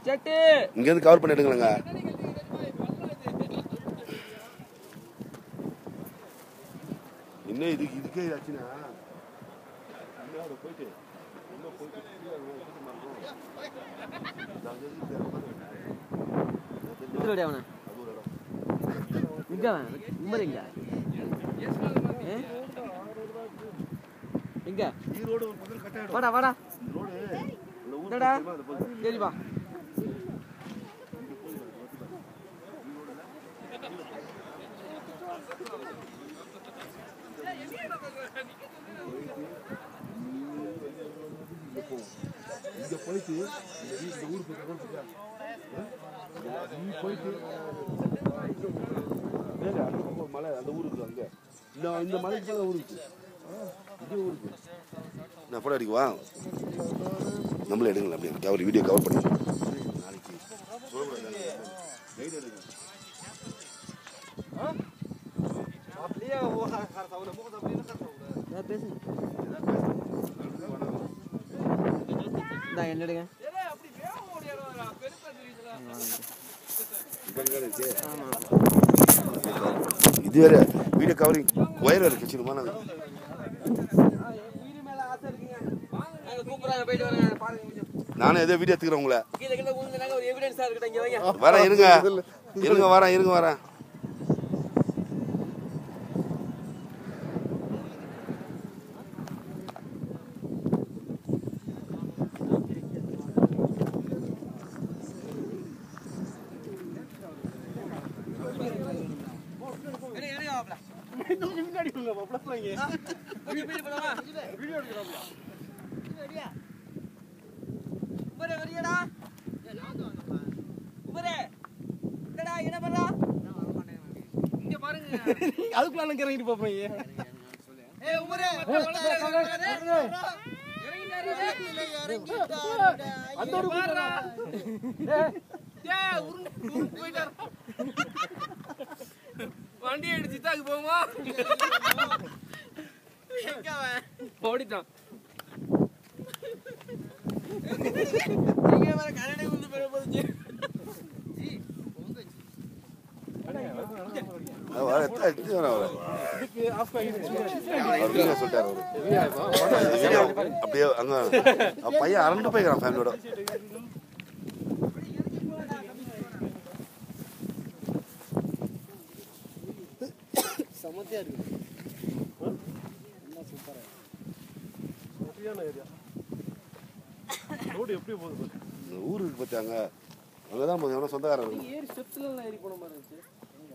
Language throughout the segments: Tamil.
இங்க இருந்து கவர் பண்ணி எடுங்களங்க. இன்னும் இதுக்கே ஆச்சுன்னா போயிட்டு வாடா வாடா சரிப்பா இங்க போயிட்டு இந்த ஊருக்கு போயிட்டு மலை அந்த ஊருக்கு அங்க இந்த மலைக்கு போல ஊருக்கு இதே ஊருக்கு நான் போட அடிக்குவா நம்மளே எடுங்களா அப்படி கவர் வீடியோ கவர் பண்ணி நாளைக்கு கைடு எடுங்க அப்படியே என்னடுங்க இது வேற வீடியோ கவரிங் ஒயர் வேற கிச்சிருமா நானும் ஏதோ வீடியோ எடுத்துக்கிறேன் உங்களை வரேன் இருங்க வரேன் அதுக்குள்ள இறங்கிட்டு போறோம் வண்டி அடிச்சு தாக்கு போமா ஓடிட்டான் கரடி வந்து பெற போச்சு அப்படியே அங்க பையன் அரண்டு போய்க்கிறான் ஃபேமிலியோட சமத்தியா இருக்கு சூப்பரா ஏரியா ரோடு எப்படி போகுது ஊருக்கு பார்த்தாங்க அங்கதான் போகுது எவ்வளோ சொந்தக்காரங்க ஏறி ஸ்டெப்ஸ்ல ஏறி போன மாதிரி இருந்துச்சு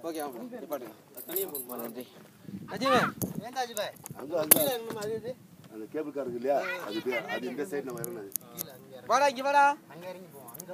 ஓகே ஆமா நிப்பாட்டுங்க தனியா போணுமா நன்றி அஜிவே ஏண்டா அஜிவே அங்க அந்த கேபிள் கார் இருக்கு இல்லையா அது இந்த சைடு நம்ம இறங்குனது வாடா இங்க வாடா அங்க இறங்கி போ அங்க